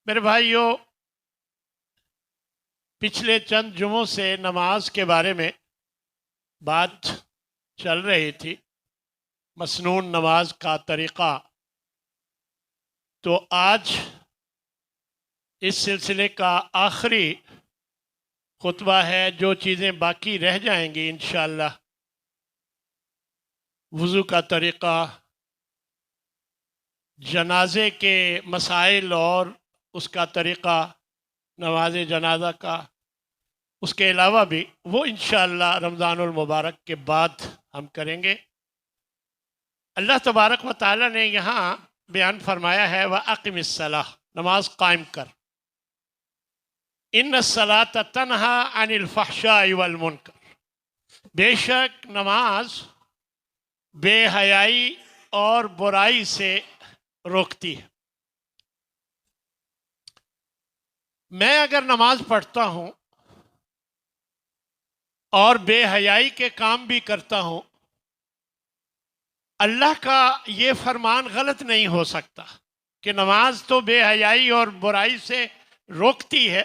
میرے بھائیوں، پچھلے چند جمعوں سے نماز کے بارے میں بات چل رہی تھی، مسنون نماز کا طریقہ۔ تو آج اس سلسلے کا آخری خطبہ ہے۔ جو چیزیں باقی رہ جائیں گی انشاءاللہ، وضو کا طریقہ، جنازے کے مسائل اور اس کا طریقہ، نماز جنازہ کا، اس کے علاوہ بھی وہ انشاءاللہ رمضان المبارک کے بعد ہم کریں گے۔ اللہ تبارک و تعالیٰ نے یہاں بیان فرمایا ہے وَأَقِمِ الصَّلَاةَ، نماز قائم کر۔ إِنَّ الصَّلَاةَ تَنْهَا عَنِ الْفَحْشَاءِ وَالْمُنْكَرِ، بے شک نماز بے حیائی اور برائی سے روکتی ہے۔ میں اگر نماز پڑھتا ہوں اور بے حیائی کے کام بھی کرتا ہوں، اللہ کا یہ فرمان غلط نہیں ہو سکتا کہ نماز تو بے حیائی اور برائی سے روکتی ہے۔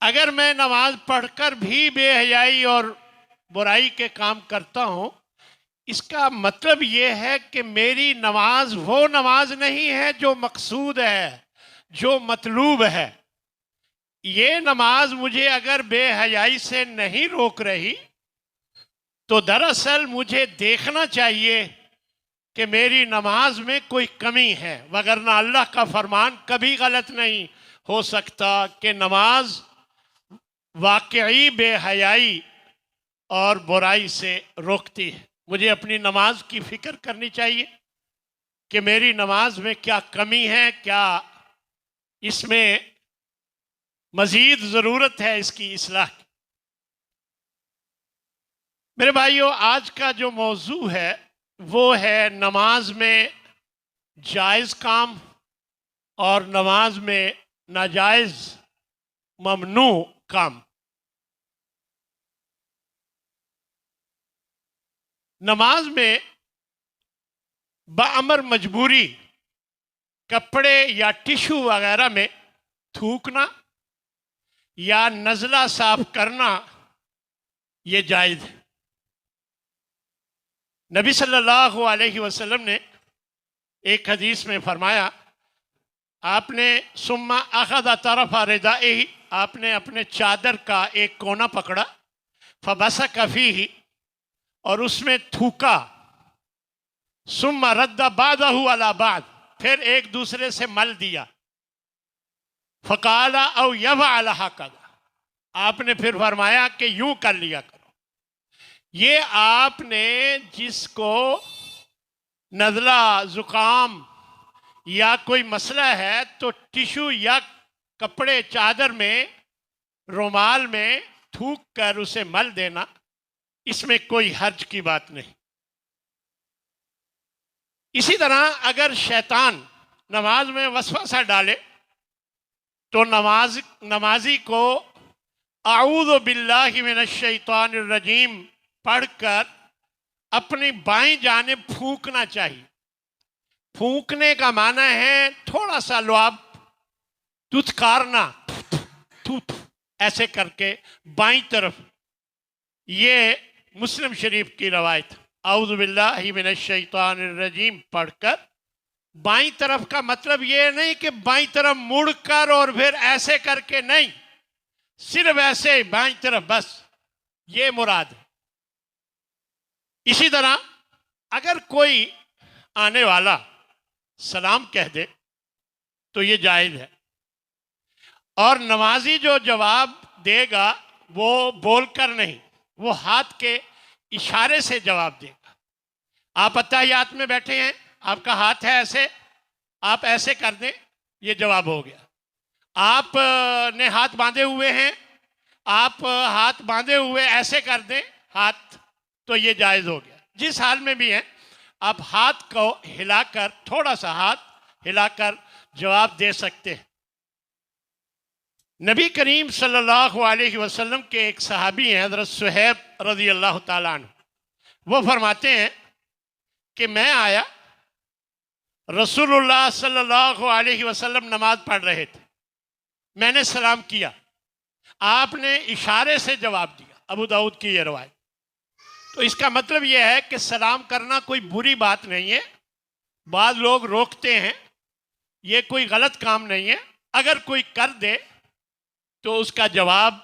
اگر میں نماز پڑھ کر بھی بے حیائی اور برائی کے کام کرتا ہوں، اس کا مطلب یہ ہے کہ میری نماز وہ نماز نہیں ہے جو مقصود ہے، جو مطلوب ہے۔ یہ نماز مجھے اگر بے حیائی سے نہیں روک رہی تو دراصل مجھے دیکھنا چاہیے کہ میری نماز میں کوئی کمی ہے، وگرنہ اللہ کا فرمان کبھی غلط نہیں ہو سکتا کہ نماز واقعی بے حیائی اور برائی سے روکتی ہے۔ مجھے اپنی نماز کی فکر کرنی چاہیے کہ میری نماز میں کیا کمی ہے، کیا اس میں مزید ضرورت ہے اس کی اصلاح کی۔ میرے بھائیوں، آج کا جو موضوع ہے وہ ہے نماز میں جائز کام اور نماز میں ناجائز ممنوع کام۔ نماز میں بامر مجبوری کپڑے یا ٹشو وغیرہ میں تھوکنا یا نزلہ صاف کرنا یہ جائز ہے۔ نبی صلی اللہ علیہ وسلم نے ایک حدیث میں فرمایا، آپ نے ثم اخذ طرف ردائہ، آپ نے اپنے چادر کا ایک کونا پکڑا، فبصق فیہ، اور اس میں تھوکا، ثم رد بعضہ علی بعض، پھر ایک دوسرے سے مل دیا، فقال او یفعل ہکذا، آپ نے پھر فرمایا کہ یوں کر لیا کرو۔ یہ آپ نے جس کو نزلہ، زکام یا کوئی مسئلہ ہے تو ٹشو یا کپڑے، چادر میں، رومال میں تھوک کر اسے مل دینا، اس میں کوئی حرج کی بات نہیں۔ اسی طرح اگر شیطان نماز میں وسوسہ ڈالے تو نمازی کو اعوذ باللہ من الشیطان الرجیم پڑھ کر اپنی بائیں جانب پھونکنا چاہیے۔ پھونکنے کا معنی ہے تھوڑا سا لعاب دھتکارنا، ایسے کر کے بائیں طرف۔ یہ مسلم شریف کی روایت، اعوذ باللہ من الشیطان الرجیم پڑھ کر بائیں طرف کا مطلب یہ نہیں کہ بائیں طرف مڑ کر اور پھر ایسے کر کے، نہیں، صرف ایسے بائیں طرف، بس یہ مراد ہے۔ اسی طرح اگر کوئی آنے والا سلام کہہ دے تو یہ جائز ہے، اور نمازی جو جواب دے گا وہ بول کر نہیں، وہ ہاتھ کے اشارے سے جواب دے گا۔ آپ اتحیات میں بیٹھے ہیں، آپ کا ہاتھ ہے ایسے، آپ ایسے کر دیں، یہ جواب ہو گیا۔ آپ نے ہاتھ باندھے ہوئے ہیں، آپ ہاتھ باندھے ہوئے ایسے کر دیں ہاتھ، تو یہ جائز ہو گیا۔ جس حال میں بھی ہیں آپ ہاتھ کو ہلا کر، تھوڑا سا ہاتھ ہلا کر جواب دے سکتے ہیں۔ نبی کریم صلی اللہ علیہ وسلم کے ایک صحابی ہیں حضرت صہیب رضی اللہ تعالیٰ عنہ، وہ فرماتے ہیں کہ میں آیا رسول اللہ صلی اللہ علیہ وسلم نماز پڑھ رہے تھے، میں نے سلام کیا، آپ نے اشارے سے جواب دیا۔ ابو داؤد کی یہ روایت۔ تو اس کا مطلب یہ ہے کہ سلام کرنا کوئی بری بات نہیں ہے، بعض لوگ روکتے ہیں، یہ کوئی غلط کام نہیں ہے۔ اگر کوئی کر دے تو اس کا جواب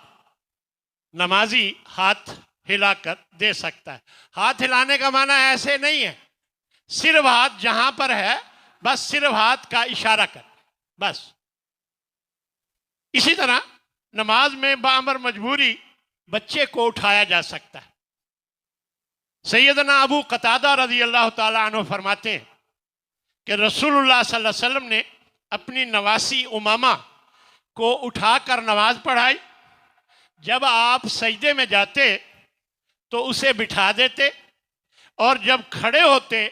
نمازی ہاتھ ہلا کر دے سکتا ہے۔ ہاتھ ہلانے کا معنی ایسے نہیں ہے صرف ہاتھ جہاں پر ہے بس صرف ہاتھ کا اشارہ کر، بس۔ اسی طرح نماز میں بامر مجبوری بچے کو اٹھایا جا سکتا ہے۔ سیدنا ابو قتادہ رضی اللہ تعالیٰ عنہ فرماتے ہیں کہ رسول اللہ صلی اللہ علیہ وسلم نے اپنی نواسی امامہ کو اٹھا کر نماز پڑھائی۔ جب آپ سجدے میں جاتے تو اسے بٹھا دیتے اور جب کھڑے ہوتے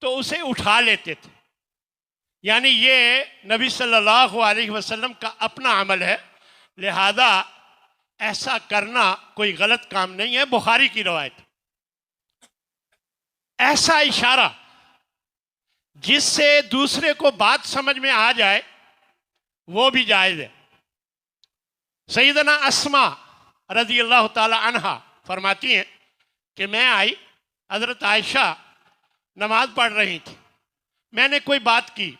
تو اسے اٹھا لیتے تھے، یعنی یہ نبی صلی اللہ علیہ وسلم کا اپنا عمل ہے، لہذا ایسا کرنا کوئی غلط کام نہیں ہے۔ بخاری کی روایت۔ ایسا اشارہ جس سے دوسرے کو بات سمجھ میں آ جائے وہ بھی جائز ہے۔ سیدنا اسماء رضی اللہ تعالی عنہا فرماتی ہیں کہ میں آئی، حضرت عائشہ نماز پڑھ رہی تھی، میں نے کوئی بات کی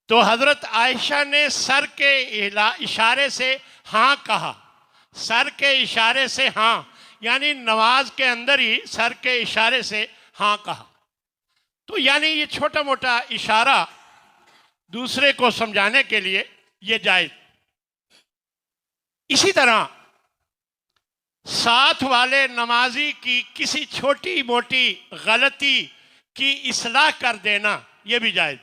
تو حضرت عائشہ نے سر کے اشارے سے ہاں کہا، سر کے اشارے سے ہاں، یعنی نماز کے اندر ہی سر کے اشارے سے ہاں کہا۔ تو یعنی یہ چھوٹا موٹا اشارہ دوسرے کو سمجھانے کے لیے یہ جائز۔ اسی طرح ساتھ والے نمازی کی کسی چھوٹی موٹی غلطی کی اصلاح کر دینا یہ بھی جائز۔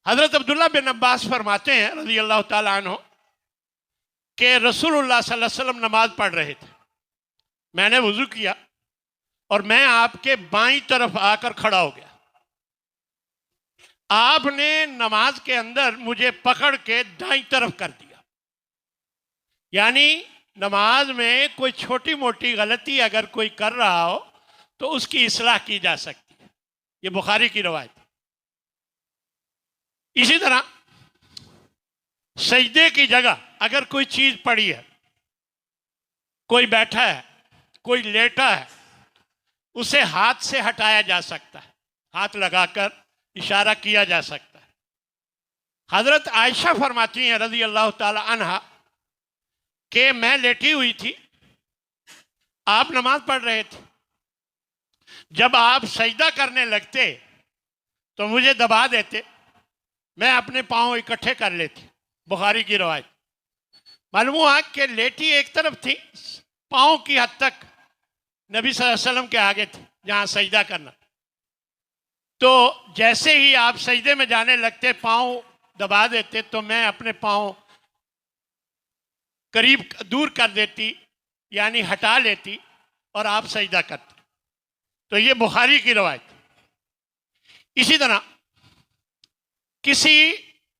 حضرت عبداللہ بن عباس فرماتے ہیں رضی اللہ تعالیٰ عنہ کہ رسول اللہ صلی اللہ علیہ وسلم نماز پڑھ رہے تھے، میں نے وضو کیا اور میں آپ کے بائیں طرف آ کر کھڑا ہو گیا، آپ نے نماز کے اندر مجھے پکڑ کے دائیں طرف کر دیا۔ یعنی نماز میں کوئی چھوٹی موٹی غلطی اگر کوئی کر رہا ہو تو اس کی اصلاح کی جا سکتی ہے، یہ بخاری کی روایت۔ اسی طرح سجدے کی جگہ اگر کوئی چیز پڑی ہے، کوئی بیٹھا ہے، کوئی لیٹا ہے، اسے ہاتھ سے ہٹایا جا سکتا ہے، ہاتھ لگا کر اشارہ کیا جا سکتا ہے۔ حضرت عائشہ فرماتی ہیں رضی اللہ تعالی عنہا کہ میں لیٹی ہوئی تھی، آپ نماز پڑھ رہے تھے، جب آپ سجدہ کرنے لگتے تو مجھے دبا دیتے، میں اپنے پاؤں اکٹھے کر لیتی۔ بخاری کی روایت۔ معلوم ہوا کہ لیٹی ایک طرف تھی، پاؤں کی حد تک نبی صلی اللہ علیہ وسلم کے آگے تھے جہاں سجدہ کرنا، تو جیسے ہی آپ سجدے میں جانے لگتے پاؤں دبا دیتے تو میں اپنے پاؤں قریب دور کر دیتی، یعنی ہٹا لیتی اور آپ سجدہ کرتے۔ تو یہ بخاری کی روایت۔ اسی طرح کسی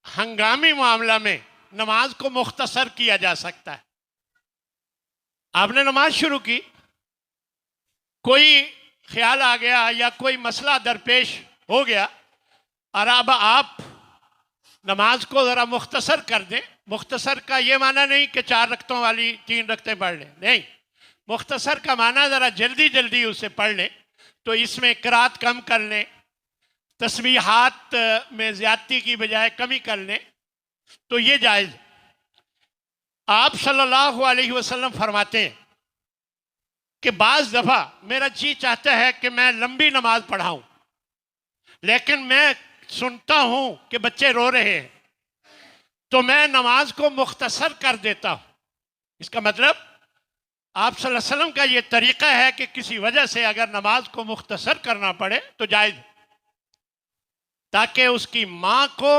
ہنگامی معاملہ میں نماز کو مختصر کیا جا سکتا ہے۔ آپ نے نماز شروع کی، کوئی خیال آ گیا یا کوئی مسئلہ درپیش ہو گیا اور اب آپ نماز کو ذرا مختصر کر دیں۔ مختصر کا یہ معنی نہیں کہ 4 رکعتوں والی 3 رکعتیں پڑھ لیں، نہیں، مختصر کا معنی ذرا جلدی جلدی اسے پڑھ لیں، تو اس میں قرات کم کر لیں، تسبیحات میں زیادتی کی بجائے کمی کر لیں، تو یہ جائز۔ آپ صلی اللہ علیہ وسلم فرماتے ہیں کہ بعض دفعہ میرا جی چاہتا ہے کہ میں لمبی نماز پڑھاؤں، لیکن میں سنتا ہوں کہ بچے رو رہے ہیں تو میں نماز کو مختصر کر دیتا ہوں۔ اس کا مطلب آپ صلی اللہ علیہ وسلم کا یہ طریقہ ہے کہ کسی وجہ سے اگر نماز کو مختصر کرنا پڑے تو جائز، تاکہ اس کی ماں کو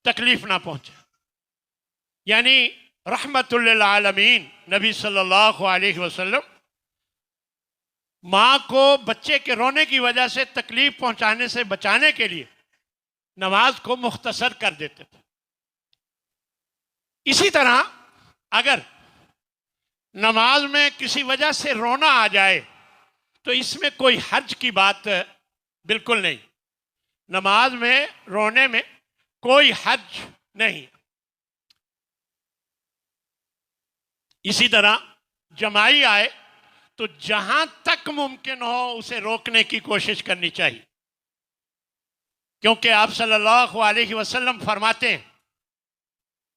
تکلیف نہ پہنچے۔ یعنی رحمت للعالمین نبی صلی اللہ علیہ وسلم ماں کو بچے کے رونے کی وجہ سے تکلیف پہنچانے سے بچانے کے لیے نماز کو مختصر کر دیتے تھے۔ اسی طرح اگر نماز میں کسی وجہ سے رونا آ جائے تو اس میں کوئی حرج کی بات بالکل نہیں. نماز میں رونے میں کوئی حرج نہیں. اسی طرح جمائی آئے تو جہاں تک ممکن ہو اسے روکنے کی کوشش کرنی چاہیے، کیونکہ آپ صلی اللہ علیہ وسلم فرماتے ہیں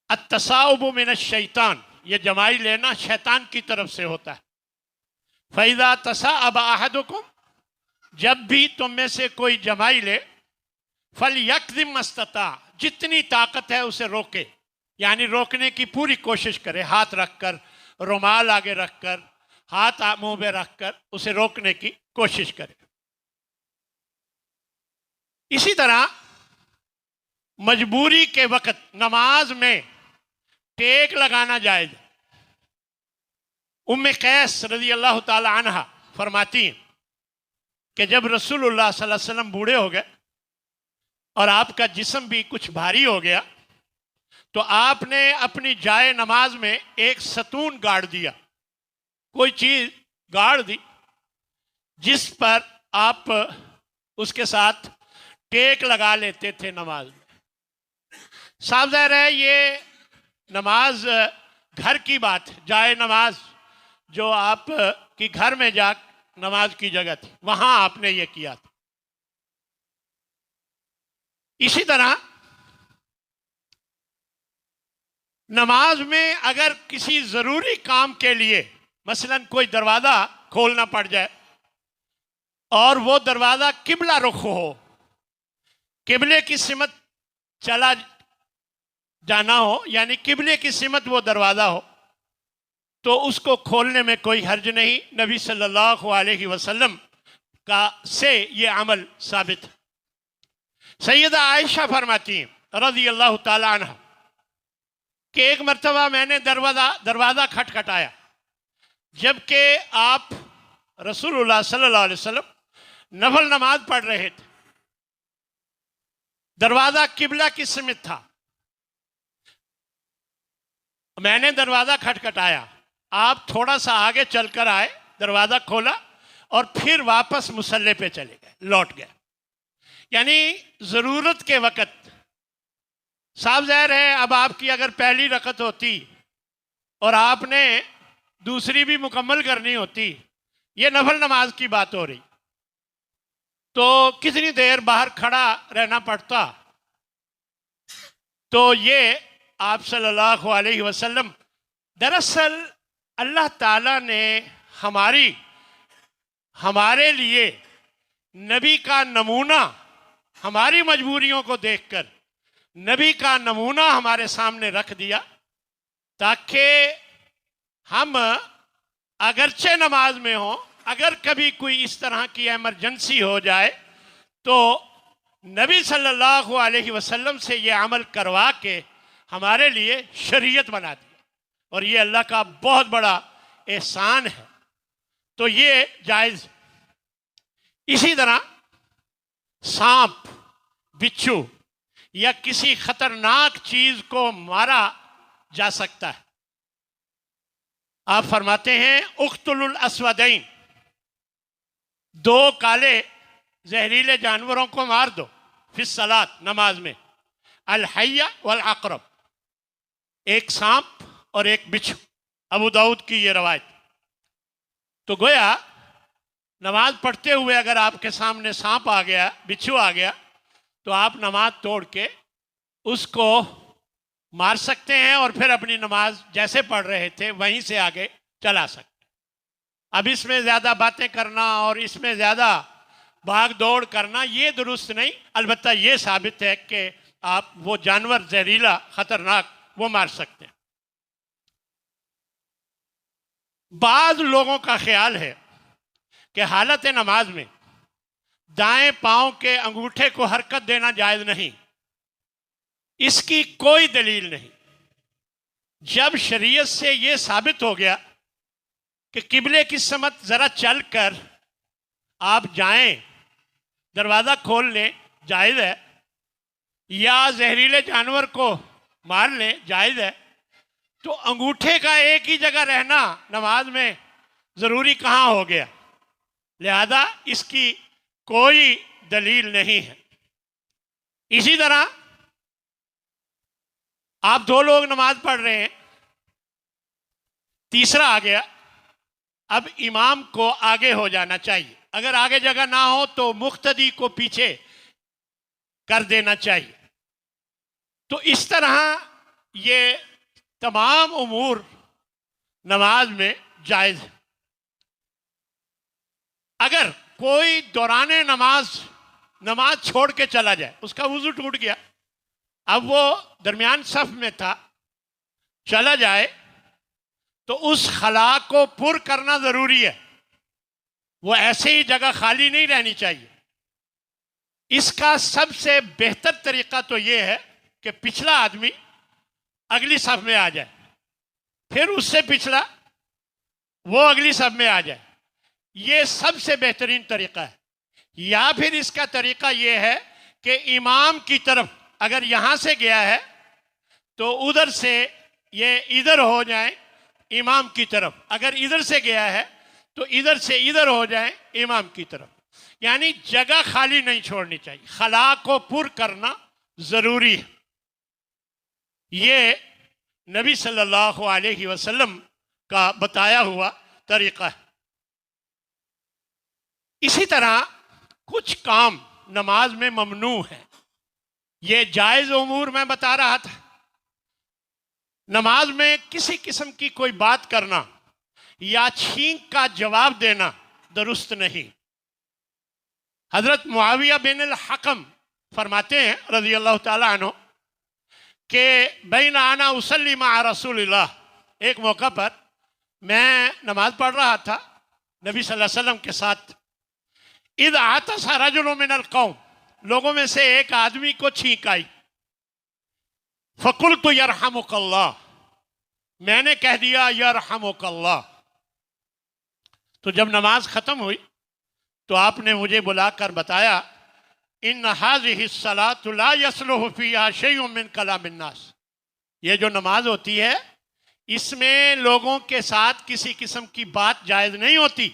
التصاؤب من الشیطان، یہ جمائی لینا شیطان کی طرف سے ہوتا ہے. فَإِذَا تَصَاءَبَ أَحَدُكُمْ، جب بھی تم میں سے کوئی جمائی لے فَلْيَكْظِمْ مَا اسْتَطَاعَ، جتنی طاقت ہے اسے روکے، یعنی روکنے کی پوری کوشش کرے، ہاتھ رکھ کر، رومال آگے رکھ کر، ہاتھ منہ پہ رکھ کر اسے روکنے کی کوشش کرے. اسی طرح مجبوری کے وقت نماز میں ٹیک لگانا جائز. ام قیس رضی اللہ تعالی عنہ فرماتی ہیں کہ جب رسول اللہ صلی اللہ علیہ وسلم بوڑھے ہو گئے اور آپ کا جسم بھی کچھ بھاری ہو گیا تو آپ نے اپنی جائے نماز میں ایک ستون گاڑ دیا، کوئی چیز گاڑ دی جس پر آپ اس کے ساتھ ٹیک لگا لیتے تھے نماز میں. صاف ظاہر ہے یہ نماز گھر کی بات ہے، جائے نماز جو آپ کی گھر میں جا نماز کی جگہ تھی وہاں آپ نے یہ کیا تھا. اسی طرح نماز میں اگر کسی ضروری کام کے لیے مثلا کوئی دروازہ کھولنا پڑ جائے اور وہ دروازہ قبلہ رخ ہو، قبلے کی سمت چلا جانا ہو، یعنی قبلے کی سمت وہ دروازہ ہو، تو اس کو کھولنے میں کوئی حرج نہیں. نبی صلی اللہ علیہ وسلم کا سے یہ عمل ثابت ہے. سیدہ عائشہ فرماتی ہیں رضی اللہ تعالی عنہ کہ ایک مرتبہ میں نے دروازہ کھٹکھٹایا جبکہ آپ رسول اللہ صلی اللہ علیہ وسلم نفل نماز پڑھ رہے تھے. دروازہ قبلہ کی سمت تھا. میں نے دروازہ کھٹکھٹایا، آپ تھوڑا سا آگے چل کر آئے، دروازہ کھولا اور پھر واپس مصلی پہ چلے گئے، لوٹ گئے. یعنی ضرورت کے وقت صاف ظاہر ہے اب آپ کی اگر پہلی رکعت ہوتی اور آپ نے دوسری بھی مکمل کرنی ہوتی، یہ نفل نماز کی بات ہو رہی، تو کتنی دیر باہر کھڑا رہنا پڑتا. تو یہ آپ صلی اللہ علیہ وسلم دراصل اللہ تعالیٰ نے ہمارے لیے نبی کا نمونہ، ہماری مجبوریوں کو دیکھ کر نبی کا نمونہ ہمارے سامنے رکھ دیا تاکہ ہم اگرچہ نماز میں ہوں، اگر کبھی کوئی اس طرح کی ایمرجنسی ہو جائے تو نبی صلی اللہ علیہ وسلم سے یہ عمل کروا کے ہمارے لیے شریعت بنا دی، اور یہ اللہ کا بہت بڑا احسان ہے. تو یہ جائز. اسی طرح سانپ، بچھو یا کسی خطرناک چیز کو مارا جا سکتا ہے. آپ فرماتے ہیں اقتلوا الاسودین، دو کالے زہریلے جانوروں کو مار دو فی الصلاۃ، نماز میں، الحیہ والعقرب، ایک سانپ اور ایک بچھو. ابو داؤد کی یہ روایت. تو گویا نماز پڑھتے ہوئے اگر آپ کے سامنے سانپ آ گیا، بچھو آ گیا، تو آپ نماز توڑ کے اس کو مار سکتے ہیں اور پھر اپنی نماز جیسے پڑھ رہے تھے وہیں سے آگے چلا سکتے ہیں. اب اس میں زیادہ باتیں کرنا اور اس میں زیادہ بھاگ دوڑ کرنا یہ درست نہیں. البتہ یہ ثابت ہے کہ آپ وہ جانور زہریلا خطرناک وہ مار سکتے ہیں. بعض لوگوں کا خیال ہے کہ حالت نماز میں دائیں پاؤں کے انگوٹھے کو حرکت دینا جائز نہیں. اس کی کوئی دلیل نہیں. جب شریعت سے یہ ثابت ہو گیا کہ قبلے کی سمت ذرا چل کر آپ جائیں، دروازہ کھول لیں، جائز ہے، یا زہریلے جانور کو مار لیں، جائز ہے، تو انگوٹھے کا ایک ہی جگہ رہنا نماز میں ضروری کہاں ہو گیا؟ لہذا اس کی کوئی دلیل نہیں ہے۔ اسی طرح آپ دو لوگ نماز پڑھ رہے ہیں، تیسرا آ گیا، اب امام کو آگے ہو جانا چاہیے، اگر آگے جگہ نہ ہو تو مقتدی کو پیچھے کر دینا چاہیے۔ تو اس طرح یہ تمام امور نماز میں جائز ہے۔ اگر کوئی دوران نماز چھوڑ کے چلا جائے، اس کا وضو ٹوٹ گیا، اب وہ درمیان صف میں تھا، چلا جائے، تو اس خلا کو پر کرنا ضروری ہے، وہ ایسے ہی جگہ خالی نہیں رہنی چاہیے۔ اس کا سب سے بہتر طریقہ تو یہ ہے کہ پچھلا آدمی اگلی صف میں آ جائے، پھر اس سے پچھلا وہ اگلی صف میں آ جائے، یہ سب سے بہترین طریقہ ہے۔ یا پھر اس کا طریقہ یہ ہے کہ امام کی طرف اگر یہاں سے گیا ہے تو ادھر سے یہ ادھر ہو جائیں امام کی طرف، اگر ادھر سے گیا ہے تو ادھر سے ادھر ہو جائیں امام کی طرف، یعنی جگہ خالی نہیں چھوڑنی چاہیے، خلا کو پر کرنا ضروری ہے۔ یہ نبی صلی اللہ علیہ وسلم کا بتایا ہوا طریقہ ہے۔ اسی طرح کچھ کام نماز میں ممنوع ہیں، یہ جائز امور میں بتا رہا تھا۔ نماز میں کسی قسم کی کوئی بات کرنا یا چھینک کا جواب دینا درست نہیں۔ حضرت معاویہ بن الحکم فرماتے ہیں رضی اللہ تعالیٰ عنہ کہ بین انا اصلی مع رسول اللہ، ایک موقع پر میں نماز پڑھ رہا تھا نبی صلی اللہ علیہ وسلم کے ساتھ، اذ عطس رجل من القوم، لوگوں میں سے ایک آدمی کو چھینک آئی، فقلت یرحمک اللہ، میں نے کہہ دیا یرحمک اللہ۔ تو جب نماز ختم ہوئی تو آپ نے مجھے بلا کر بتایا ان هذه الصلاة لا يصلح فيها شيء من كلام الناس، یہ جو نماز ہوتی ہے اس میں لوگوں کے ساتھ کسی قسم کی بات جائز نہیں ہوتی،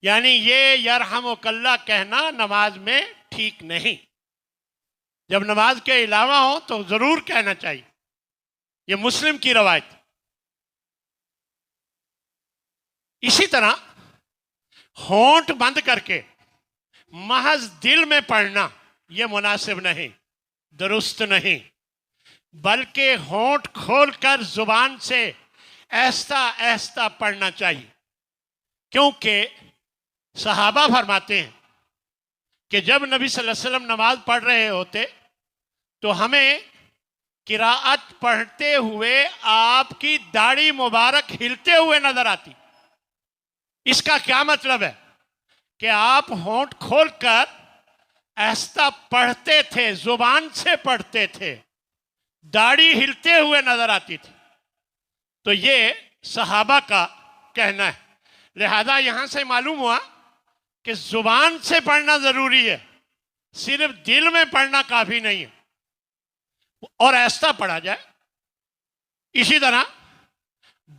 یعنی یہ یرحمک اللہ کہنا نماز میں ٹھیک نہیں، جب نماز کے علاوہ ہو تو ضرور کہنا چاہیے، یہ مسلم کی روایت۔ اسی طرح ہونٹ بند کر کے محض دل میں پڑھنا یہ مناسب نہیں، درست نہیں، بلکہ ہونٹ کھول کر زبان سے آہستہ آہستہ پڑھنا چاہیے، کیونکہ صحابہ فرماتے ہیں کہ جب نبی صلی اللہ علیہ وسلم نماز پڑھ رہے ہوتے تو ہمیں قراءت پڑھتے ہوئے آپ کی داڑھی مبارک ہلتے ہوئے نظر آتی۔ اس کا کیا مطلب ہے کہ آپ ہونٹ کھول کر آہستہ پڑھتے تھے، زبان سے پڑھتے تھے، داڑھی ہلتے ہوئے نظر آتی تھی۔ تو یہ صحابہ کا کہنا ہے، لہذا یہاں سے معلوم ہوا کہ زبان سے پڑھنا ضروری ہے، صرف دل میں پڑھنا کافی نہیں ہے، اور آہستہ پڑھا جائے۔ اسی طرح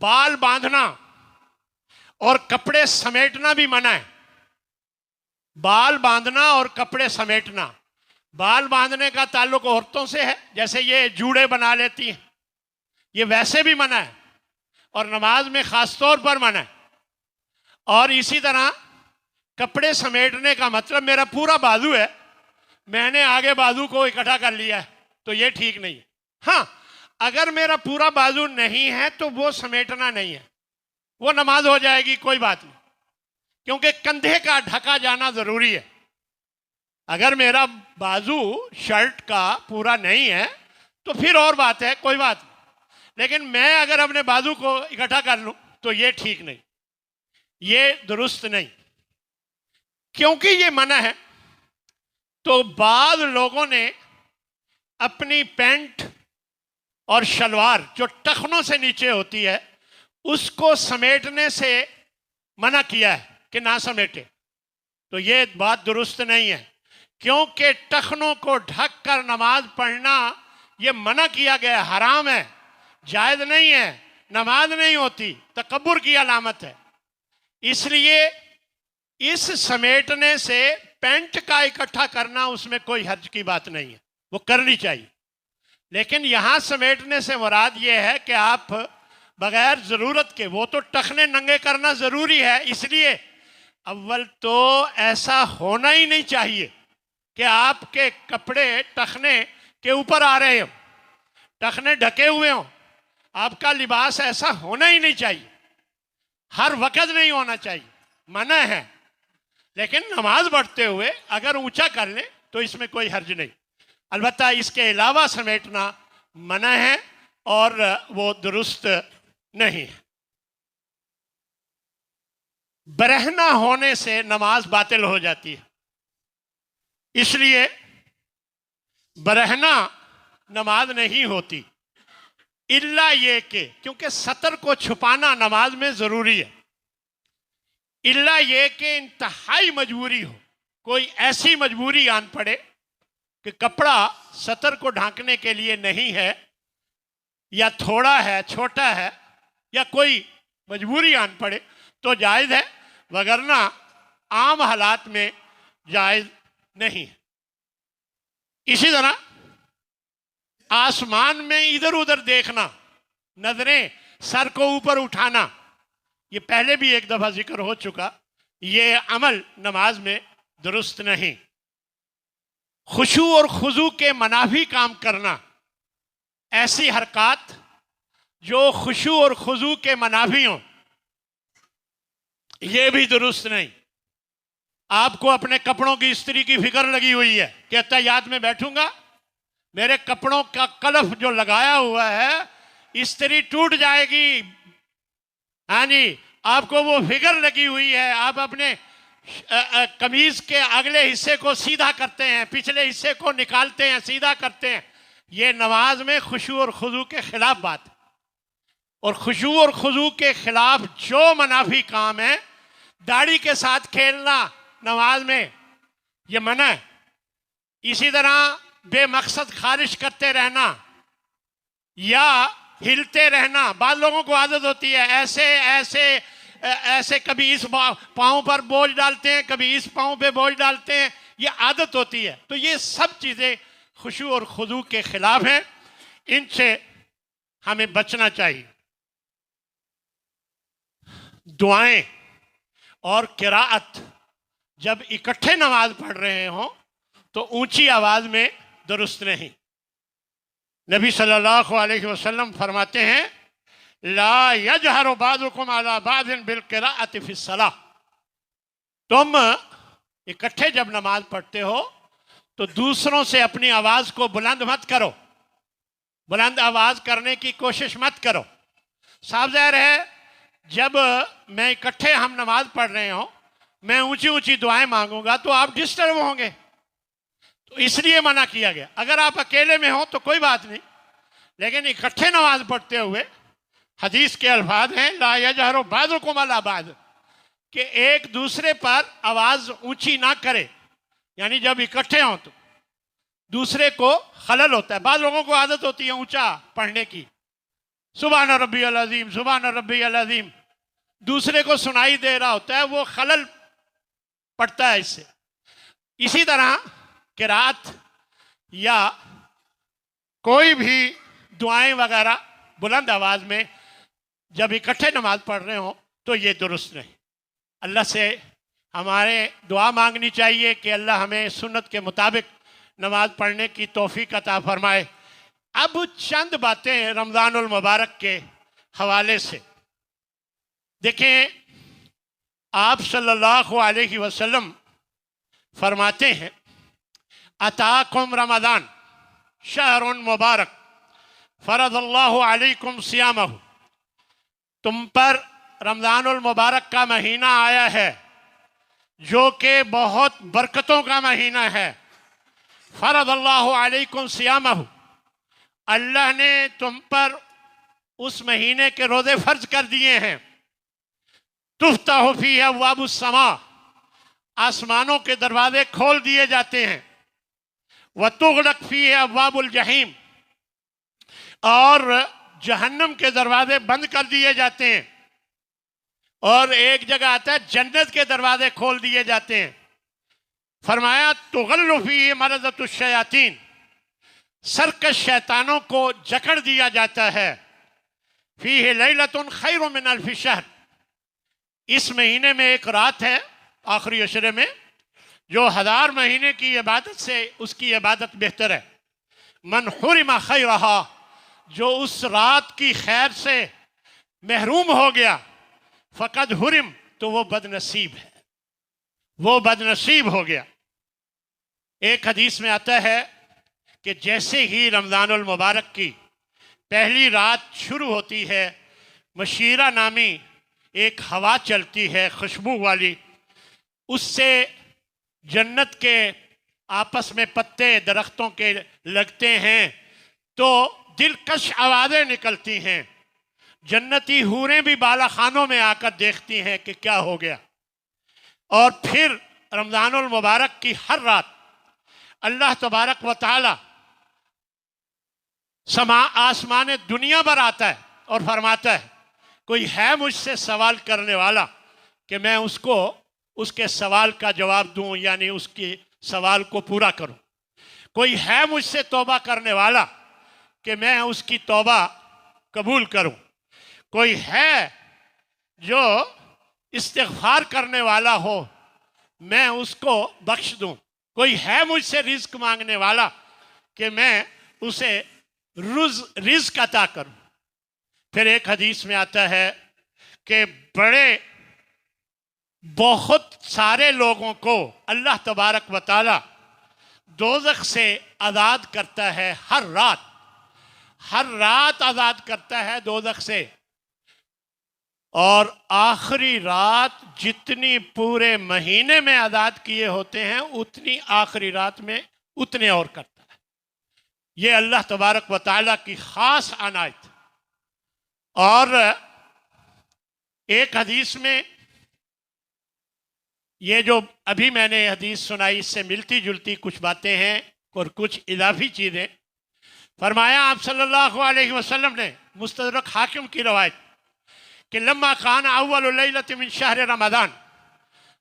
بال باندھنا اور کپڑے سمیٹنا بھی منع ہے۔ بال باندھنا اور کپڑے سمیٹنا، بال باندھنے کا تعلق عورتوں سے ہے، جیسے یہ جوڑے بنا لیتی ہیں، یہ ویسے بھی منع ہے اور نماز میں خاص طور پر منع ہے۔ اور اسی طرح کپڑے سمیٹنے کا مطلب میرا پورا بازو ہے، میں نے آگے بازو کو اکٹھا کر لیا ہے، تو یہ ٹھیک نہیں ہے۔ ہاں، اگر میرا پورا بازو نہیں ہے تو وہ سمیٹنا نہیں ہے، وہ نماز ہو جائے گی، کوئی بات نہیں، کیونکہ کندھے کا ڈھکا جانا ضروری ہے۔ اگر میرا بازو شرٹ کا پورا نہیں ہے تو پھر اور بات ہے، کوئی بات نہیں، لیکن میں اگر اپنے بازو کو اکٹھا کر لوں تو یہ ٹھیک نہیں، یہ درست نہیں، کیونکہ یہ منع ہے۔ تو بعض لوگوں نے اپنی پینٹ اور شلوار جو ٹخنوں سے نیچے ہوتی ہے اس کو سمیٹنے سے منع کیا ہے کہ نہ سمیٹے، تو یہ بات درست نہیں ہے، کیونکہ ٹخنوں کو ڈھک کر نماز پڑھنا یہ منع کیا گیا، حرام ہے، جائز نہیں ہے، نماز نہیں ہوتی، تکبر کی علامت ہے۔ اس لیے اس سمیٹنے سے پینٹ کا اکٹھا کرنا اس میں کوئی حرج کی بات نہیں ہے، وہ کرنی چاہیے، لیکن یہاں سمیٹنے سے مراد یہ ہے کہ آپ بغیر ضرورت کے، وہ تو ٹخنے ننگے کرنا ضروری ہے، اس لیے اول تو ایسا ہونا ہی نہیں چاہیے کہ آپ کے کپڑے ٹخنے کے اوپر آ رہے ہوں، ٹخنے ڈھکے ہوئے ہوں، آپ کا لباس ایسا ہونا ہی نہیں چاہیے، ہر وقت نہیں ہونا چاہیے، منع ہے، لیکن نماز پڑھتے ہوئے اگر اونچا کر لیں تو اس میں کوئی حرج نہیں، البتہ اس کے علاوہ سمیٹنا منع ہے اور وہ درست نہیں ہے۔ برہنہ ہونے سے نماز باطل ہو جاتی ہے، اس لیے برہنہ نماز نہیں ہوتی، الا یہ کہ کیونکہ سطر کو چھپانا نماز میں ضروری ہے، الا یہ کہ انتہائی مجبوری ہو، کوئی ایسی مجبوری آن پڑے کہ کپڑا سطر کو ڈھانکنے کے لیے نہیں ہے، یا تھوڑا ہے، چھوٹا ہے، یا کوئی مجبوری آن پڑے تو جائز ہے، وگرنہ عام حالات میں جائز نہیں ہے۔ اسی طرح آسمان میں ادھر ادھر دیکھنا، نظریں سر کو اوپر اٹھانا، یہ پہلے بھی ایک دفعہ ذکر ہو چکا، یہ عمل نماز میں درست نہیں۔ خشوع اور خضوع کے منافی کام کرنا، ایسی حرکات جو خشوع اور خضوع کے منافی ہوں، یہ بھی درست نہیں۔ آپ کو اپنے کپڑوں کی استری کی فکر لگی ہوئی ہے کہ تحیات میں بیٹھوں گا، میرے کپڑوں کا کلف جو لگایا ہوا ہے استری ٹوٹ جائے گی، ہاں جی، آپ کو وہ فکر لگی ہوئی ہے، آپ اپنے قمیض کے اگلے حصے کو سیدھا کرتے ہیں، پچھلے حصے کو نکالتے ہیں، سیدھا کرتے ہیں، یہ نماز میں خشوع اور خضوع کے خلاف بات ہے، اور خشوع اور خضوع کے خلاف جو منافی کام ہے، داڑھی کے ساتھ کھیلنا نماز میں یہ منع ہے، اسی طرح بے مقصد خارش کرتے رہنا یا ہلتے رہنا، بعض لوگوں کو عادت ہوتی ہے ایسے ایسے ایسے، کبھی اس پاؤں پر بوجھ ڈالتے ہیں، کبھی اس پاؤں پہ بوجھ ڈالتے ہیں، یہ عادت ہوتی ہے، تو یہ سب چیزیں خشوع اور خضوع کے خلاف ہیں، ان سے ہمیں بچنا چاہیے۔ دعائیں اور قراءت جب اکٹھے نماز پڑھ رہے ہوں تو اونچی آواز میں درست نہیں۔ نبی صلی اللہ علیہ وسلم فرماتے ہیں لا یجہر بعضکم علی بعض بالقراءۃ فی الصلاۃ، تم اکٹھے جب نماز پڑھتے ہو تو دوسروں سے اپنی آواز کو بلند مت کرو، بلند آواز کرنے کی کوشش مت کرو۔ صاف ظاہر ہے جب میں اکٹھے ہم نماز پڑھ رہے ہوں، میں اونچی اونچی دعائیں مانگوں گا تو آپ ڈسٹرب ہوں گے، تو اس لیے منع کیا گیا۔ اگر آپ اکیلے میں ہوں تو کوئی بات نہیں، لیکن اکٹھے نماز پڑھتے ہوئے حدیث کے الفاظ ہیں لا یجہر بعضکم علی بعض، کہ ایک دوسرے پر آواز اونچی نہ کرے، یعنی جب اکٹھے ہوں تو دوسرے کو خلل ہوتا ہے۔ بعض لوگوں کو عادت ہوتی ہے اونچا پڑھنے کی، سبحان ربی العظیم سبحان ربی العظیم، دوسرے کو سنائی دے رہا ہوتا ہے، وہ خلل پڑتا ہے اس سے۔ اسی طرح قرات یا کوئی بھی دعائیں وغیرہ بلند آواز میں جب اکٹھے نماز پڑھ رہے ہوں تو یہ درست نہیں۔ اللہ سے ہمارے دعا مانگنی چاہیے کہ اللہ ہمیں سنت کے مطابق نماز پڑھنے کی توفیق عطا فرمائے۔ اب چند باتیں رمضان المبارک کے حوالے سے دیکھیں، آپ صلی اللہ علیہ وسلم فرماتے ہیں اتاکم رمضان شہر مبارک فرض اللہ علیکم صیامہ، تم پر رمضان المبارک کا مہینہ آیا ہے جو کہ بہت برکتوں کا مہینہ ہے۔ فرض اللہ علیکم صیامہ، اللہ نے تم پر اس مہینے کے روزے فرض کر دیے ہیں۔ تفتح فیہ ابواب السماء، آسمانوں کے دروازے کھول دیے جاتے ہیں۔ وتغلق فیہ ابواب الجحیم، اور جہنم کے دروازے بند کر دیے جاتے ہیں۔ اور ایک جگہ آتا ہے جنت کے دروازے کھول دیے جاتے ہیں۔ فرمایا تغل فیہ مردۃ الشیاطین، سرکش شیطانوں کو جکڑ دیا جاتا ہے، فیہ لیلۃ خیر من الف شہر، اس مہینے میں ایک رات ہے آخری عشرے میں جو 1000 مہینے کی عبادت سے اس کی عبادت بہتر ہے۔ من حرم خیرہا، جو اس رات کی خیر سے محروم ہو گیا، فقد حرم، تو وہ بد نصیب ہے، وہ بد نصیب ہو گیا۔ ایک حدیث میں آتا ہے کہ جیسے ہی رمضان المبارک کی پہلی رات شروع ہوتی ہے، مشیرہ نامی ایک ہوا چلتی ہے خوشبو والی، اس سے جنت کے آپس میں پتے درختوں کے لگتے ہیں تو دلکش آوازیں نکلتی ہیں، جنتی حوریں بھی بالا خانوں میں آ کر دیکھتی ہیں کہ کیا ہو گیا۔ اور پھر رمضان المبارک کی ہر رات اللہ تبارک و تعالی آسمان دنیا پر آتا ہے اور فرماتا ہے کوئی ہے مجھ سے سوال کرنے والا کہ میں اس کو اس کے سوال کا جواب دوں، یعنی اس کی سوال کو پورا کروں۔ کوئی ہے مجھ سے توبہ کرنے والا کہ میں اس کی توبہ قبول کروں۔ کوئی ہے جو استغفار کرنے والا ہو، میں اس کو بخش دوں۔ کوئی ہے مجھ سے رزق مانگنے والا کہ میں اسے رزق عطا کروں۔ پھر ایک حدیث میں آتا ہے کہ بہت سارے لوگوں کو اللہ تبارک و تعالی دوزخ سے آزاد کرتا ہے، ہر رات آزاد کرتا ہے دوزخ سے، اور آخری رات جتنی پورے مہینے میں آزاد کیے ہوتے ہیں اتنی آخری رات میں اتنے اور کرتا ہے۔ یہ اللہ تبارک و تعالی کی خاص عنایت۔ اور ایک حدیث میں یہ جو ابھی میں نے حدیث سنائی اس سے ملتی جلتی کچھ باتیں ہیں اور کچھ اضافی چیزیں۔ فرمایا آپ صلی اللہ علیہ وسلم نے، مستدرک حاکم کی روایت، کہ لما کان اول لیلۃ من شہر رمضان،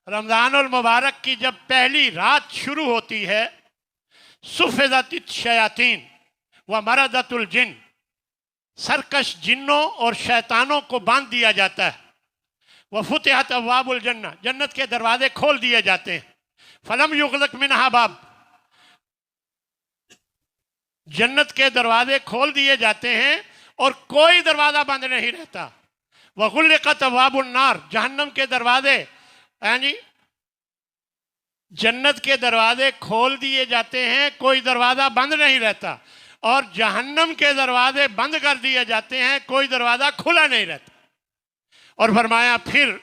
رمضان المبارک کی جب پہلی رات شروع ہوتی ہے، صفدت الشیاطین ومردت الجن، سرکش جنوں اور شیطانوں کو باندھ دیا جاتا ہے، وفتحت ابواب الجنہ، جنت کے دروازے کھول دیے جاتے ہیں، فلم یغلق منہا باب، جنت کے دروازے کھول دیے جاتے ہیں اور کوئی دروازہ بند نہیں رہتا، وغلقت ابواب النار، جہنم کے دروازے، یعنی جنت کے دروازے کھول دیے جاتے ہیں، کوئی دروازہ بند نہیں رہتا، اور جہنم کے دروازے بند کر دیے جاتے ہیں، کوئی دروازہ کھلا نہیں رہتا۔ اور فرمایا پھر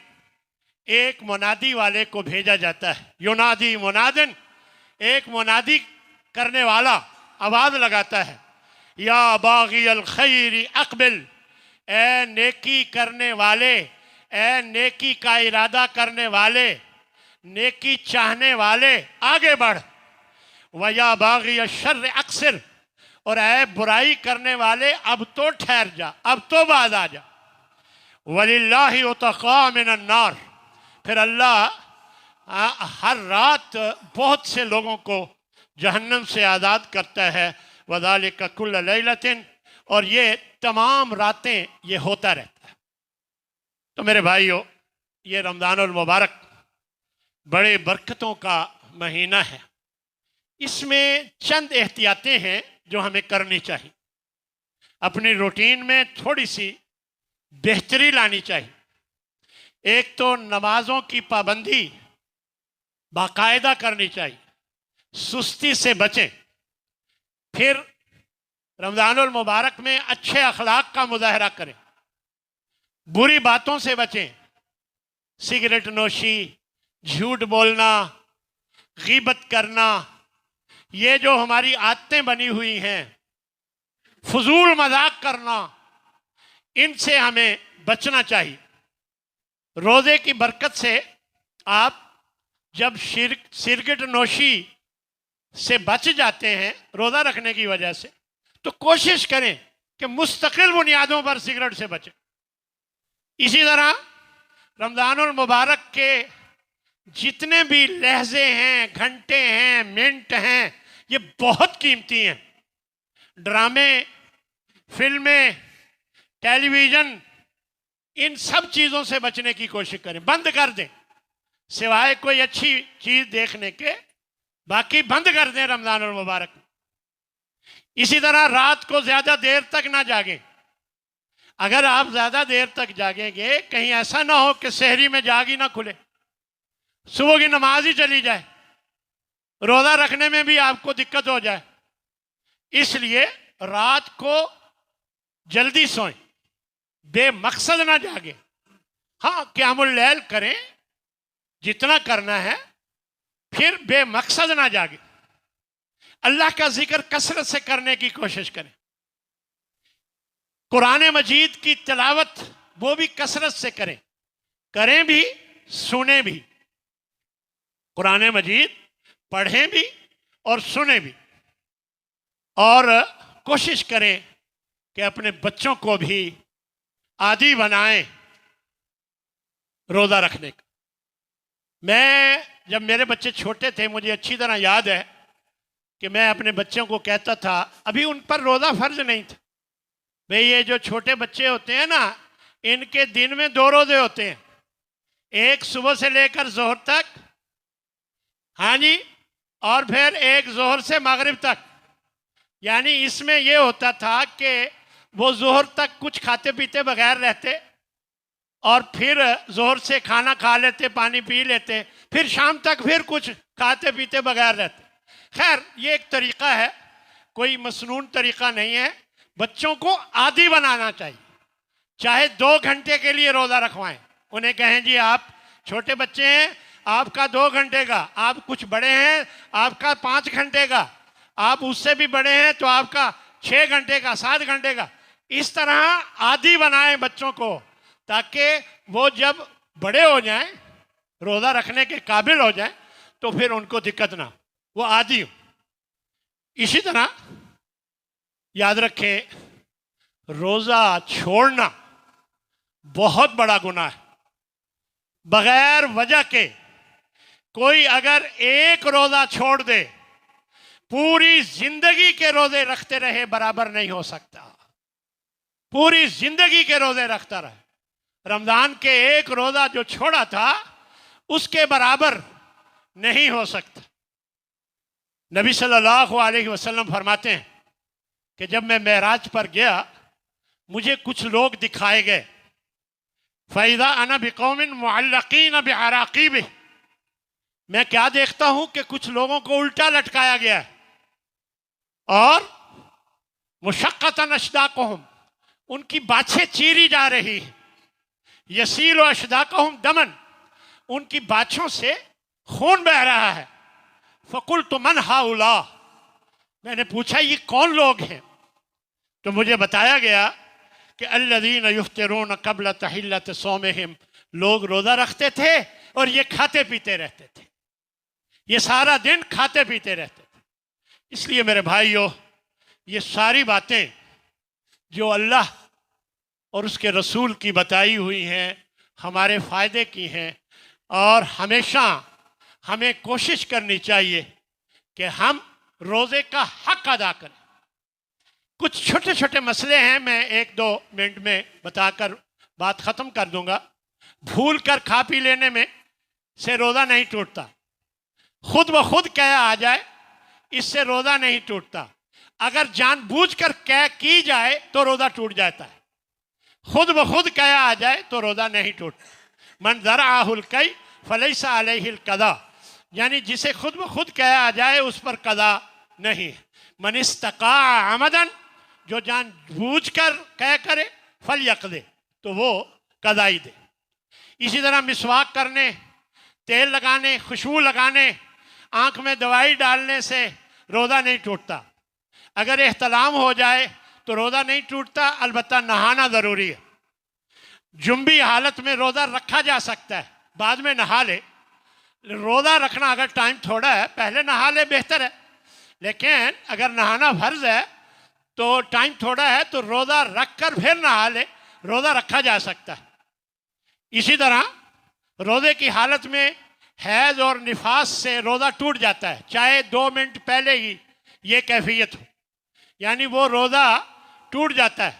ایک منادی والے کو بھیجا جاتا ہے، ینادی منادن، ایک منادی کرنے والا آواز لگاتا ہے، یا باغی الخیر اقبل، اے نیکی کرنے والے، اے نیکی کا ارادہ کرنے والے، نیکی چاہنے والے آگے بڑھ، ویا باغی الشر اقصر، اور اے برائی کرنے والے اب تو ٹھہر جا، اب تو باز آ جا، وَلِلَّهِ عُتَقَاء مِنَ النَّارِ، پھر اللہ ہر رات بہت سے لوگوں کو جہنم سے آزاد کرتا ہے، وَذَلِكَ كُلَّ لَيْلَةٍ، اور یہ تمام راتیں یہ ہوتا رہتا ہے۔ تو میرے بھائیو، یہ رمضان المبارک بڑے برکتوں کا مہینہ ہے، اس میں چند احتیاطیں ہیں جو ہمیں کرنی چاہیے، اپنی روٹین میں تھوڑی سی بہتری لانی چاہیے۔ ایک تو نمازوں کی پابندی باقاعدہ کرنی چاہیے، سستی سے بچیں۔ پھر رمضان المبارک میں اچھے اخلاق کا مظاہرہ کریں، بری باتوں سے بچیں، سگریٹ نوشی، جھوٹ بولنا، غیبت کرنا، یہ جو ہماری عادتیں بنی ہوئی ہیں، فضول مذاق کرنا، ان سے ہمیں بچنا چاہیے۔ روزے کی برکت سے آپ جب سگریٹ نوشی سے بچ جاتے ہیں روزہ رکھنے کی وجہ سے، تو کوشش کریں کہ مستقل بنیادوں پر سگریٹ سے بچیں۔ اسی طرح رمضان المبارک کے جتنے بھی لہجے ہیں، گھنٹے ہیں، منٹ ہیں، یہ بہت قیمتی ہیں۔ ڈرامے، فلمیں، ٹیلی ویژن، ان سب چیزوں سے بچنے کی کوشش کریں، بند کر دیں، سوائے کوئی اچھی چیز دیکھنے کے باقی بند کر دیں رمضان المبارک۔ اسی طرح رات کو زیادہ دیر تک نہ جاگیں۔ اگر آپ زیادہ دیر تک جاگیں گے، کہیں ایسا نہ ہو کہ سحری میں جاگ ہی نہ کھلے، صبح کی نماز ہی چلی جائے، روزہ رکھنے میں بھی آپ کو دقت ہو جائے۔ اس لیے رات کو جلدی سوئیں، بے مقصد نہ جاگیں۔ ہاں، قیام اللیل کریں جتنا کرنا ہے، پھر بے مقصد نہ جاگیں۔ اللہ کا ذکر کثرت سے کرنے کی کوشش کریں۔ قرآن مجید کی تلاوت وہ بھی کثرت سے کریں، کریں بھی سنیں بھی۔ قرآن مجید پڑھیں بھی اور سنیں بھی، اور کوشش کریں کہ اپنے بچوں کو بھی عادی بنائیں روزہ رکھنے کا۔ میں جب میرے بچے چھوٹے تھے، مجھے اچھی طرح یاد ہے کہ میں اپنے بچوں کو کہتا تھا، ابھی ان پر روزہ فرض نہیں تھا، بھئی یہ جو چھوٹے بچے ہوتے ہیں نا، ان کے دن میں 2 روزے ہوتے ہیں، ایک صبح سے لے کر ظہر تک، ہاں جی، اور پھر ایک ظہر سے مغرب تک۔ یعنی اس میں یہ ہوتا تھا کہ وہ ظہر تک کچھ کھاتے پیتے بغیر رہتے، اور پھر ظہر سے کھانا کھا لیتے، پانی پی لیتے، پھر شام تک پھر کچھ کھاتے پیتے بغیر رہتے۔ خیر، یہ ایک طریقہ ہے، کوئی مسنون طریقہ نہیں ہے، بچوں کو عادی بنانا چاہیے۔ چاہے 2 گھنٹے کے لیے روزہ رکھوائیں، انہیں کہیں جی آپ چھوٹے بچے ہیں، آپ کا 2 گھنٹے کا، آپ کچھ بڑے ہیں آپ کا 5 گھنٹے کا، آپ اس سے بھی بڑے ہیں تو آپ کا 6 گھنٹے کا، 7 گھنٹے کا۔ اس طرح عادی بنائیں بچوں کو، تاکہ وہ جب بڑے ہو جائیں، روزہ رکھنے کے قابل ہو جائیں، تو پھر ان کو دقت نہ، وہ عادی ہو۔ اسی طرح یاد رکھیں، روزہ چھوڑنا بہت بڑا گناہ ہے۔ بغیر وجہ کے کوئی اگر ایک روزہ چھوڑ دے، پوری زندگی کے روزے رکھتے رہے برابر نہیں ہو سکتا، پوری زندگی کے روزے رکھتا رہے۔ رمضان کے ایک روزہ جو چھوڑا تھا، اس کے برابر نہیں ہو سکتا۔ نبی صلی اللہ علیہ وسلم فرماتے ہیں کہ جب میں معراج پر گیا، مجھے کچھ لوگ دکھائے گئے، فَإِذَا أَنَا بِقَوْمٍ مُعَلَّقِينَ بِعَرَاقِيبِهِ، میں کیا دیکھتا ہوں کہ کچھ لوگوں کو الٹا لٹکایا گیا ہے، اور مُشَقَّةً أَشْدَاقُهُمْ، ان کی باچھیں چیری جا رہی ہیں، يَسِيلُ أَشْدَاقُهُمْ دَمًا، ان کی باچھوں سے خون بہ رہا ہے۔ فَقُلْتُ مَنْ هَؤُلَاء، میں نے پوچھا یہ کون لوگ ہیں؟ تو مجھے بتایا گیا کہ الذین یفطرون قبل تحلۃ صومہم، لوگ روزہ رکھتے تھے اور یہ کھاتے پیتے رہتے تھے، یہ سارا دن کھاتے پیتے رہتے تھے۔ اس لیے میرے بھائیو، یہ ساری باتیں جو اللہ اور اس کے رسول کی بتائی ہوئی ہیں، ہمارے فائدے کی ہیں، اور ہمیشہ ہمیں کوشش کرنی چاہیے کہ ہم روزے کا حق ادا کریں۔ کچھ چھوٹے چھوٹے مسئلے ہیں، میں 1-2 منٹ میں بتا کر بات ختم کر دوں گا۔ بھول کر کھا پی لینے میں سے روزہ نہیں ٹوٹتا، خود بخود قے آ جائے اس سے روزہ نہیں ٹوٹتا، اگر جان بوجھ کر قے کی جائے تو روزہ ٹوٹ جاتا ہے، خود بخود قے آ جائے تو روزہ نہیں ٹوٹتا۔ من ذرعہ القی فلیس علیہ القضاء، یعنی جسے خود بخود قے آ جائے اس پر قضا نہیں۔ من استقاع عمدن، جو جان بوجھ کر قے کرے، فلیقضی، تو وہ قضائی دے۔ اسی طرح مسواک کرنے، تیل لگانے، خوشبو لگانے، آنکھ میں دوائی ڈالنے سے روزہ نہیں ٹوٹتا۔ اگر احتلام ہو جائے تو روزہ نہیں ٹوٹتا، البتہ نہانا ضروری ہے۔ جنبی حالت میں روزہ رکھا جا سکتا ہے، بعد میں نہا لے۔ روزہ رکھنا اگر ٹائم تھوڑا ہے، پہلے نہا لے بہتر ہے، لیکن اگر نہانا فرض ہے تو ٹائم تھوڑا ہے تو روزہ رکھ کر پھر نہا لے، روزہ رکھا جا سکتا ہے۔ اسی طرح روزے کی حالت میں حیض اور نفاس سے روزہ ٹوٹ جاتا ہے، چاہے 2 منٹ پہلے ہی یہ کیفیت ہو، یعنی وہ روزہ ٹوٹ جاتا ہے،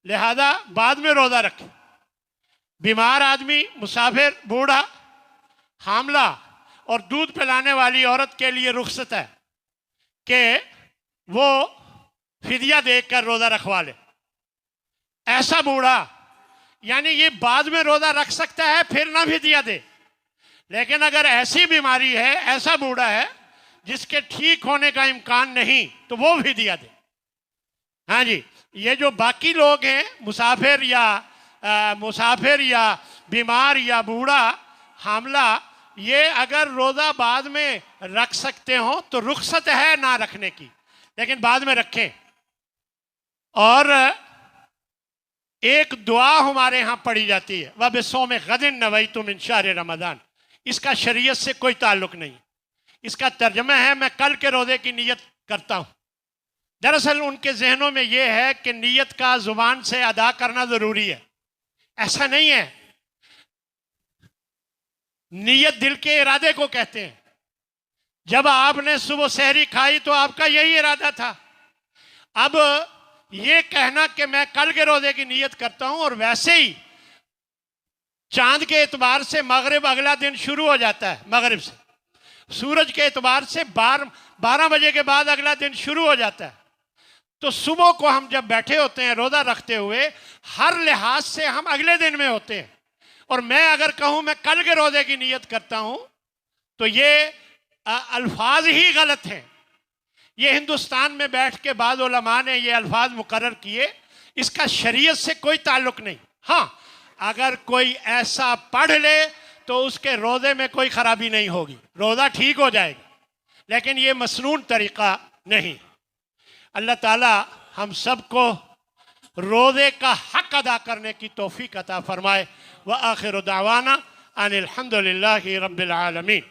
لہذا بعد میں روزہ رکھیں۔ بیمار آدمی، مسافر، بوڑھا، حاملہ اور دودھ پلانے والی عورت کے لیے رخصت ہے کہ وہ فدیہ دے کر روزہ رکھوا لے۔ ایسا بوڑھا یعنی یہ بعد میں روزہ رکھ سکتا ہے پھر نہ فدیہ دے، لیکن اگر ایسی بیماری ہے، ایسا بوڑھا ہے جس کے ٹھیک ہونے کا امکان نہیں، تو وہ فدیہ دے۔ ہاں جی، یہ جو باقی لوگ ہیں، مسافر یا بیمار یا بوڑھا، حاملہ، یہ اگر روزہ بعد میں رکھ سکتے ہوں تو رخصت ہے نہ رکھنے کی، لیکن بعد میں رکھیں۔ اور ایک دعا ہمارے ہاں پڑھی جاتی ہے، وَبِصَوْمِ غَدٍ نَوَيْتُ مِنْ شَهْرِ رمضان، اس کا شریعت سے کوئی تعلق نہیں۔ اس کا ترجمہ ہے میں کل کے روزے کی نیت کرتا ہوں۔ دراصل ان کے ذہنوں میں یہ ہے کہ نیت کا زبان سے ادا کرنا ضروری ہے، ایسا نہیں ہے۔ نیت دل کے ارادے کو کہتے ہیں۔ جب آپ نے صبح سحری کھائی تو آپ کا یہی ارادہ تھا۔ اب یہ کہنا کہ میں کل کے روزے کی نیت کرتا ہوں، اور ویسے ہی چاند کے اعتبار سے مغرب اگلا دن شروع ہو جاتا ہے، مغرب سے سورج کے اعتبار سے 12 بجے کے بعد اگلا دن شروع ہو جاتا ہے، تو صبح کو ہم جب بیٹھے ہوتے ہیں روزہ رکھتے ہوئے، ہر لحاظ سے ہم اگلے دن میں ہوتے ہیں۔ اور میں اگر کہوں میں کل کے روزے کی نیت کرتا ہوں تو یہ الفاظ ہی غلط ہیں۔ یہ ہندوستان میں بیٹھ کے بعض علماء نے یہ الفاظ مقرر کیے، اس کا شریعت سے کوئی تعلق نہیں۔ ہاں، اگر کوئی ایسا پڑھ لے تو اس کے روزے میں کوئی خرابی نہیں ہوگی، روزہ ٹھیک ہو جائے گا، لیکن یہ مسنون طریقہ نہیں۔ اللہ تعالی ہم سب کو روزے کا حق ادا کرنے کی توفیق عطا فرمائے۔ وآخر دعوانا ان الحمد للہ رب العالمین۔